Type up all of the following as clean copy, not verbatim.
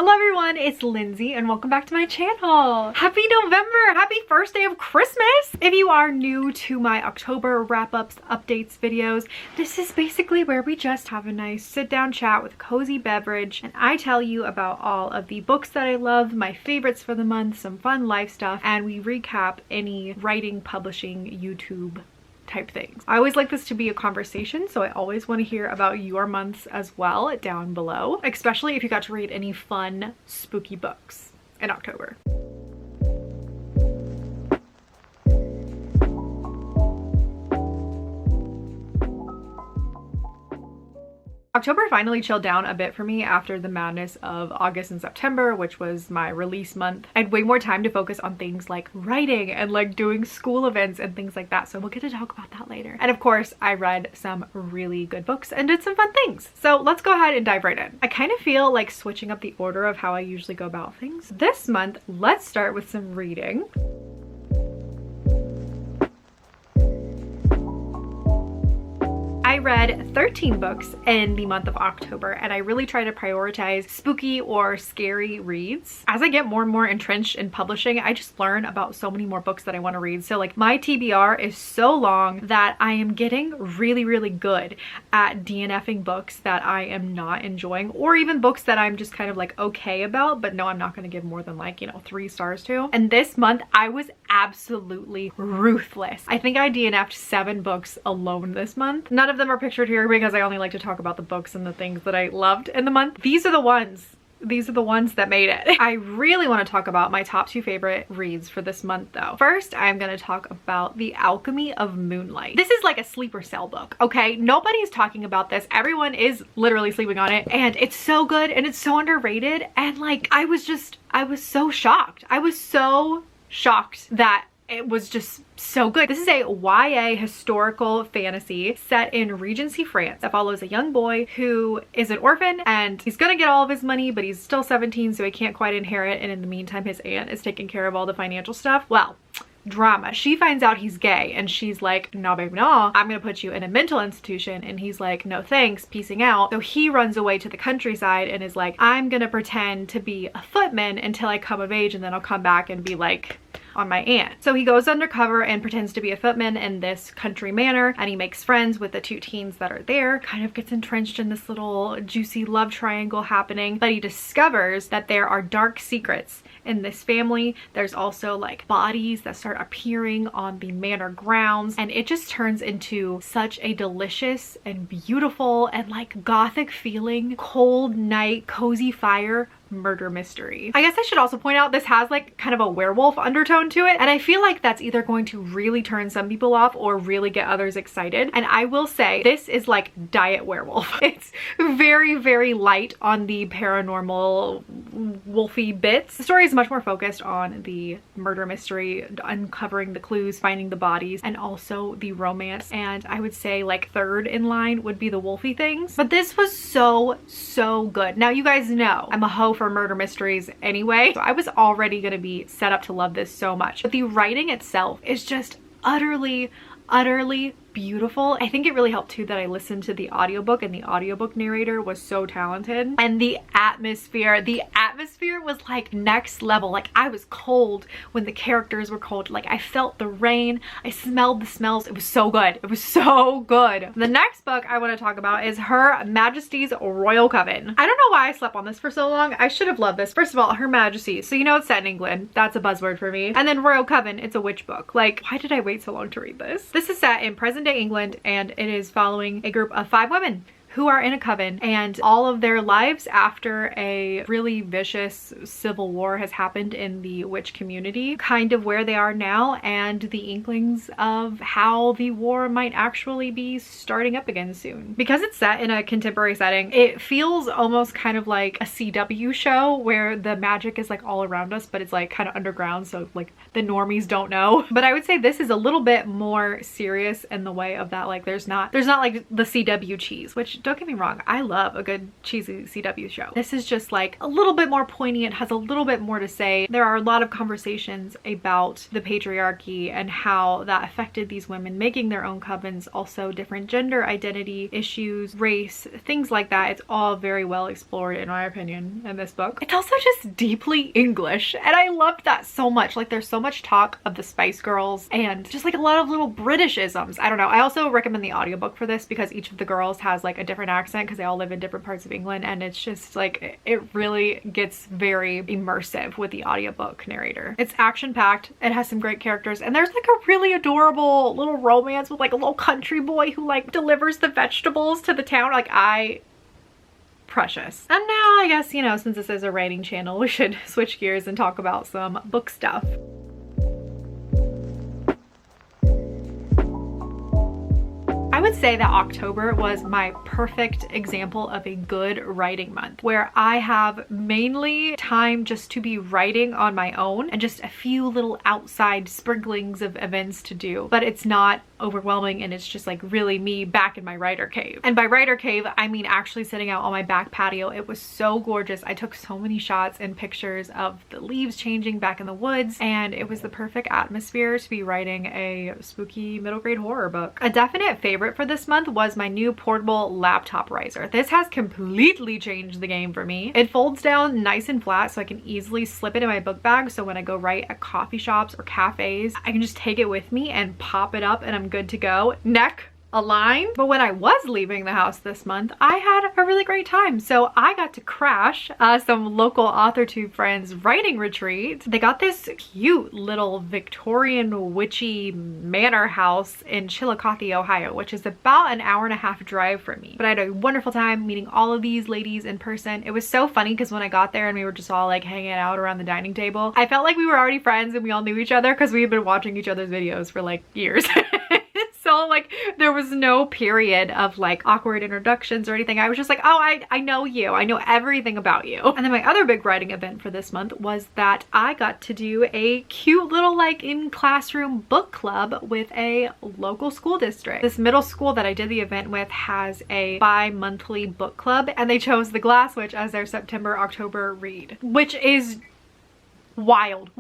Hello everyone, it's Lindsay and welcome back to my channel. Happy November! Happy first day of Christmas! If you are new to my October wrap-ups, updates videos, this is basically where we just have a nice sit-down chat with a cozy beverage and I tell you about all of the books that I love, my favorites for the month, some fun life stuff, and we recap any writing, publishing, YouTube type things. I always like this to be a conversation, so I always want to hear about your months as well down below, especially if you got to read any fun, spooky books in October. October finally chilled down a bit for me after the madness of August and September, which was my release month. I had way more time to focus on things like writing and like doing school events and things like that. So we'll get to talk about that later. And of course, I read some really good books and did some fun things. So let's go ahead and dive right in. I kind of feel like switching up the order of how I usually go about things. This month, let's start with some reading. I read 13 books in the month of October and I really try to prioritize spooky or scary reads. As I get more and more entrenched in publishing, I just learn about so many more books that I want to read. So like my TBR is so long that I am getting really good at DNFing books that I am not enjoying, or even books that I'm just kind of like okay about, but no, I'm not going to give more than like, 3 stars to. And this month I was absolutely ruthless. I think I DNF'd 7 books alone this month. None of them are pictured here because I only like to talk about the books and the things that I loved in the month. These are the ones that made it. I really want to talk about my top 2 favorite reads for this month though. First, I'm going to talk about The Alchemy of Moonlight. This is like a sleeper cell book, okay? Nobody's talking about this. Everyone is literally sleeping on it and it's so good and it's so underrated, and like I was so shocked. I was so shocked that it was just so good. This is a YA historical fantasy set in Regency, France that follows a young boy who is an orphan and he's gonna get all of his money, but he's still 17, so he can't quite inherit, and in the meantime his aunt is taking care of all the financial stuff. Well, drama. She finds out he's gay and she's like, no baby, no, I'm gonna put you in a mental institution, and he's like, no thanks, peacing out. So he runs away to the countryside and is like, I'm gonna pretend to be a footman until I come of age, and then I'll come back and be like on my aunt. So he goes undercover and pretends to be a footman in this country manor, and he makes friends with the 2 teens that are there, kind of gets entrenched in this little juicy love triangle happening, but he discovers that there are dark secrets in this family. There's also like bodies that start appearing on the manor grounds, and it just turns into such a delicious and beautiful and like gothic feeling, cold night, cozy fire murder mystery. I guess I should also point out this has like kind of a werewolf undertone to it, and I feel like that's either going to really turn some people off or really get others excited. And I will say this is like diet werewolf. It's very light on the paranormal wolfy bits. The story is much more focused on the murder mystery, uncovering the clues, finding the bodies, and also the romance. And I would say like third in line would be the wolfy things. But this was so good. Now you guys know I'm a hoe for murder mysteries anyway, so I was already gonna be set up to love this so much. But the writing itself is just utterly beautiful. I think it really helped too that I listened to the audiobook, and the audiobook narrator was so talented. And the atmosphere was like next level. Like I was cold when the characters were cold. Like I felt the rain, I smelled the smells. It was so good. It was so good. The next book I want to talk about is Her Majesty's Royal Coven. I don't know why I slept on this for so long. I should have loved this. First of all, Her Majesty, so you know it's set in England. That's a buzzword for me. And then Royal Coven, it's a witch book. Like, why did I wait so long to read this? This is set in present-day England, and it is following a group of 5 women who are in a coven, and all of their lives after a really vicious civil war has happened in the witch community, kind of where they are now, and the inklings of how the war might actually be starting up again soon. Because it's set in a contemporary setting, it feels almost kind of like a CW show where the magic is like all around us, but it's like kind of underground, so like the normies don't know. But I would say this is a little bit more serious in the way of that, like there's not like the CW cheese, which don't get me wrong, I love a good cheesy CW show. This is just like a little bit more poignant, has a little bit more to say. There are a lot of conversations about the patriarchy and how that affected these women making their own covens, also different gender identity issues, race, things like that. It's all very well explored in my opinion in this book. It's also just deeply English and I loved that so much. Like there's so much talk of the Spice Girls and just like a lot of little Britishisms. I don't know. I also recommend the audiobook for this because each of the girls has like a different accent because they all live in different parts of England, and it's just like it really gets very immersive with the audiobook narrator. It's action-packed, it has some great characters, and there's like a really adorable little romance with like a little country boy who like delivers the vegetables to the town. Like precious. And now I guess, you know, since this is a writing channel, we should switch gears and talk about some book stuff. I would say that October was my perfect example of a good writing month where I have mainly time just to be writing on my own and just a few little outside sprinklings of events to do, but it's not overwhelming and it's just like really me back in my writer cave. And by writer cave, I mean actually sitting out on my back patio. It was so gorgeous. I took so many shots and pictures of the leaves changing back in the woods, and it was the perfect atmosphere to be writing a spooky middle grade horror book. A definite favorite for this month was my new portable laptop riser. This has completely changed the game for me. It folds down nice and flat so I can easily slip it in my book bag, so when I go write at coffee shops or cafes, I can just take it with me and pop it up and I'm good to go. Neck aligned. But when I was leaving the house this month, I had a really great time. So I got to crash some local Authortuber friends' writing retreat. They got this cute little Victorian witchy manor house in Chillicothe, Ohio, which is about an hour and a half drive from me. But I had a wonderful time meeting all of these ladies in person. It was so funny because when I got there and we were just all like hanging out around the dining table, I felt like we were already friends and we all knew each other because we had been watching each other's videos for like years. So like there was no period of like awkward introductions or anything. I was just like, oh, I know you. I know everything about you. And then my other big writing event for this month was that I got to do a cute little like in classroom book club with a local school district. This middle school that I did the event with has a bi-monthly book club, and they chose The Glass Witch as their September-October read, which is wild.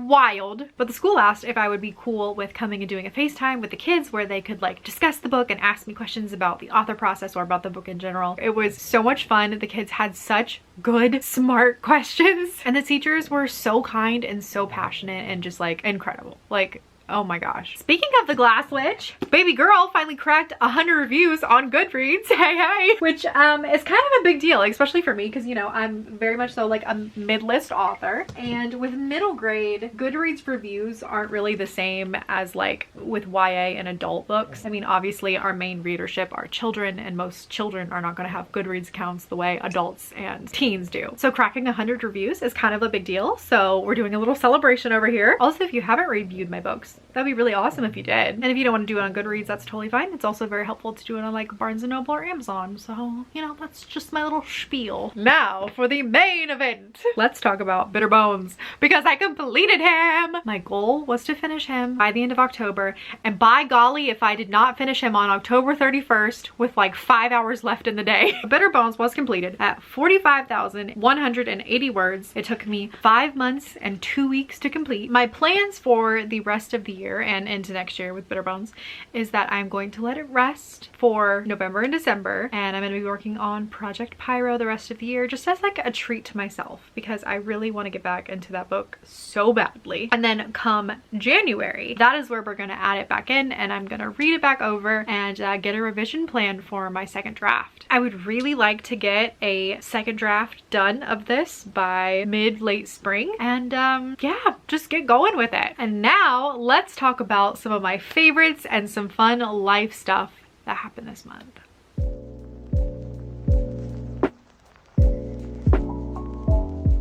But the school asked if I would be cool with coming and doing a FaceTime with the kids where they could like discuss the book and ask me questions about the author process or about the book in general. It was so much fun. The kids had such good, smart questions, and the teachers were so kind and so passionate and just like incredible. Like, oh my gosh. Speaking of The Glass Witch, baby girl finally cracked 100 reviews on Goodreads. Hey. Which is kind of a big deal, especially for me because, you know, I'm very much so like a mid-list author, and with middle grade, Goodreads reviews aren't really the same as like with YA and adult books. I mean, obviously our main readership are children, and most children are not going to have Goodreads accounts the way adults and teens do. So cracking 100 reviews is kind of a big deal. So we're doing a little celebration over here. Also, if you haven't reviewed my books, that'd be really awesome if you did. And if you don't want to do it on Goodreads, that's totally fine. It's also very helpful to do it on like Barnes & Noble or Amazon. So, you know, that's just my little spiel. Now for the main event. Let's talk about Bitter Bones because I completed him. My goal was to finish him by the end of October. And by golly, if I did not finish him on October 31st with like 5 hours left in the day. Bitter Bones was completed at 45,180 words. It took me 5 months and 2 weeks to complete. My plans for the rest of the year and into next year with Bitter Bones is that I'm going to let it rest for November and December, and I'm going to be working on Project Pyro the rest of the year just as like a treat to myself because I really want to get back into that book so badly. And then come January, that is where we're going to add it back in, and I'm going to read it back over and get a revision plan for my second draft. I would really like to get a second draft done of this by mid-late spring, and yeah, just get going with it. And now let's talk about some of my favorites and some fun life stuff that happened this month.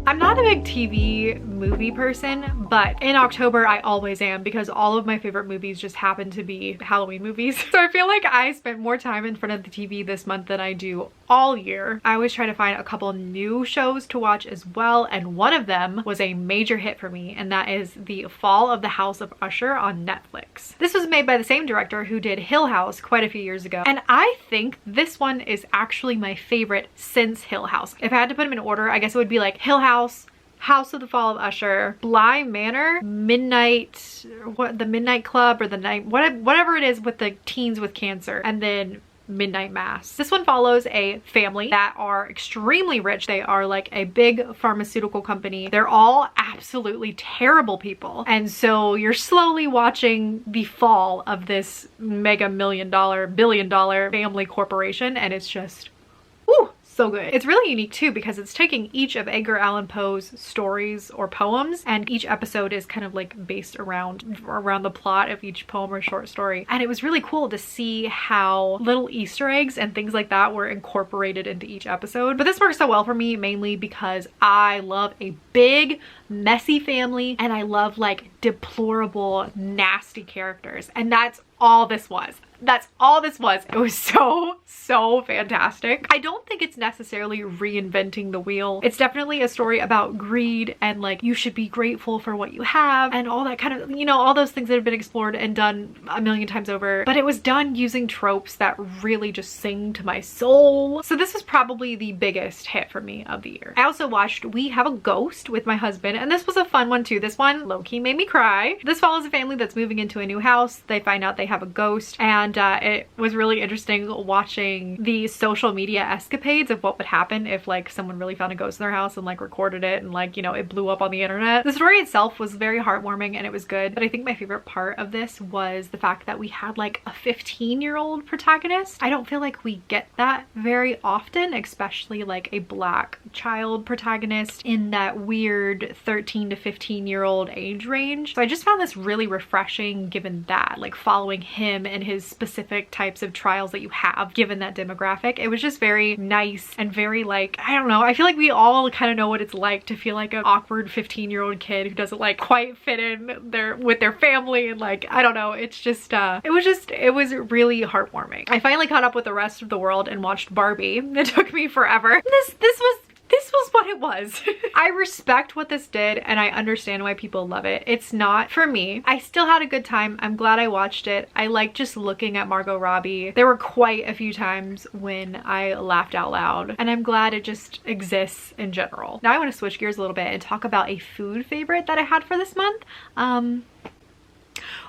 I'm not a big TV movie person, but in October I always am because all of my favorite movies just happen to be Halloween movies. So I feel like I spent more time in front of the TV this month than I do all year. I always try to find a couple new shows to watch as well, and one of them was a major hit for me, and that is The Fall of the House of Usher on Netflix. This was made by the same director who did Hill House quite a few years ago, and I think this one is actually my favorite since Hill House. If I had to put them in order, I guess it would be like Hill House, House of the Fall of Usher, Bly Manor, Midnight, the Midnight Club, or the night, whatever it is with the teens with cancer, and then Midnight Mass. This one follows a family that are extremely rich. They are like a big pharmaceutical company. They're all absolutely terrible people. And so you're slowly watching the fall of this mega billion-dollar family corporation, and it's just, woo! So good. It's really unique too because it's taking each of Edgar Allan Poe's stories or poems, and each episode is kind of like based around the plot of each poem or short story. And it was really cool to see how little Easter eggs and things like that were incorporated into each episode. But this works so well for me mainly because I love a big, messy family, and I love like deplorable, nasty characters. And that's all this was. That's all this was. It was so fantastic. I don't think it's necessarily reinventing the wheel. It's definitely a story about greed and like you should be grateful for what you have and all that kind of, you know, all those things that have been explored and done a million times over. But it was done using tropes that really just sing to my soul. So this was probably the biggest hit for me of the year. I also watched We Have a Ghost with my husband, and this was a fun one too. This one low-key made me cry. This follows a family that's moving into a new house. They find out they have a ghost, and it was really interesting watching the social media escapades of what would happen if like someone really found a ghost in their house and like recorded it and like, you know, it blew up on the internet. The story itself was very heartwarming and it was good, but I think my favorite part of this was the fact that we had like a 15-year-old protagonist. I don't feel like we get that very often, especially like a Black child protagonist in that weird 13 to 15-year-old age range. So I just found this really refreshing given that, like following him and his specific types of trials that you have given that demographic. It was just very nice and very like, I don't know, I feel like we all kind of know what it's like to feel like an awkward 15-year-old kid who doesn't like quite fit in with their family, and like, I don't know, it's just it was really heartwarming. I finally caught up with the rest of the world and watched Barbie. It took me forever. This was what it was. I respect what this did and I understand why people love it. It's not for me. I still had a good time. I'm glad I watched it. I like just looking at Margot Robbie. There were quite a few times when I laughed out loud, and I'm glad it just exists in general. Now I want to switch gears a little bit and talk about a food favorite that I had for this month.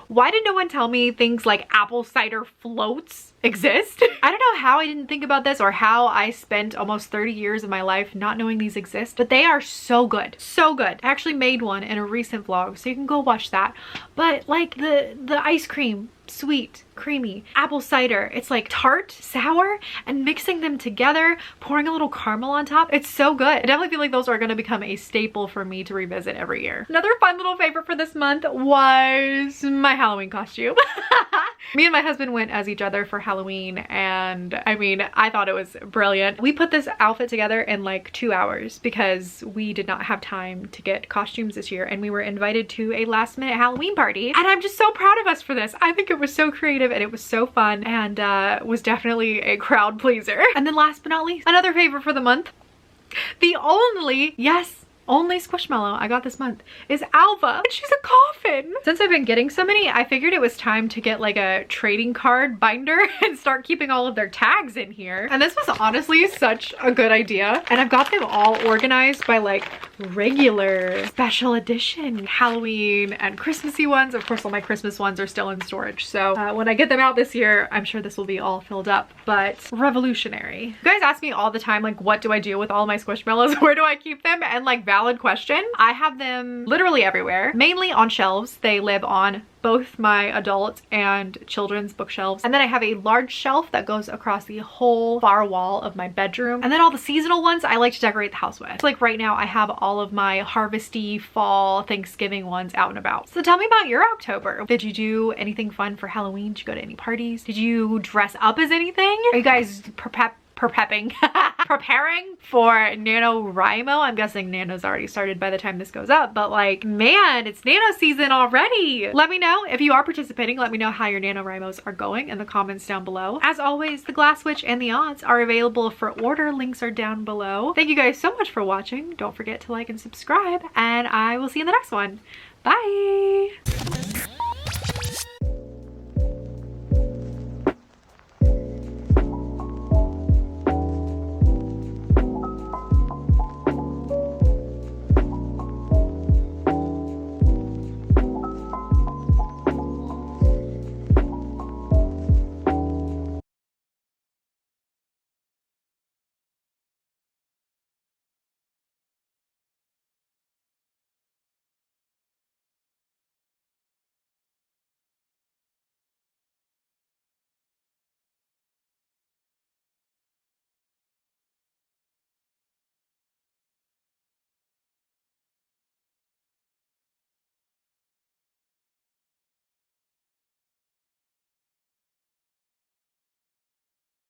Why did no one tell me things like apple cider floats exist? I don't know how I didn't think about this or how I spent almost 30 years of my life not knowing these exist, but they are so good. So good. I actually made one in a recent vlog, so you can go watch that. But like the ice cream, sweet, creamy, apple cider, it's like tart, sour, and mixing them together, pouring a little caramel on top. It's so good. I definitely feel like those are going to become a staple for me to revisit every year. Another fun little favorite for this month was my Halloween costume. Me and my husband went as each other for Halloween, and I mean, I thought it was brilliant. We put this outfit together in like 2 hours because we did not have time to get costumes this year, and we were invited to a last-minute Halloween party, and I'm just so proud of us for this. I think it was so creative and it was so fun, and was definitely a crowd pleaser. And then last but not least, another favorite for the month, the only, yes, only Squishmallow I got this month is Alva, and she's a coffin. Since I've been getting so many, I figured it was time to get like a trading card binder and start keeping all of their tags in here. And this was honestly such a good idea. And I've got them all organized by like regular, special edition, Halloween, and Christmassy ones. Of course, all my Christmas ones are still in storage. So when I get them out this year, I'm sure this will be all filled up, but revolutionary. You guys ask me all the time, like, what do I do with all my Squishmallows? Where do I keep them? And like, valid question. I have them literally everywhere, mainly on shelves. They live on both my adult and children's bookshelves. And then I have a large shelf that goes across the whole far wall of my bedroom. And then all the seasonal ones I like to decorate the house with. So like right now I have all of my harvesty fall Thanksgiving ones out and about. So tell me about your October. Did you do anything fun for Halloween? Did you go to any parties? Did you dress up as anything? Are you guys prepping? preparing for NaNoWriMo. I'm guessing Nano's already started by the time this goes up, but like, man, it's Nano season already. Let me know if you are participating. Let me know how your NaNoWriMos are going in the comments down below. As always, the Glass Witch and the odds are available for order. Links are down below. Thank you guys so much for watching. Don't forget to like and subscribe, and I will see you in the next one. Bye!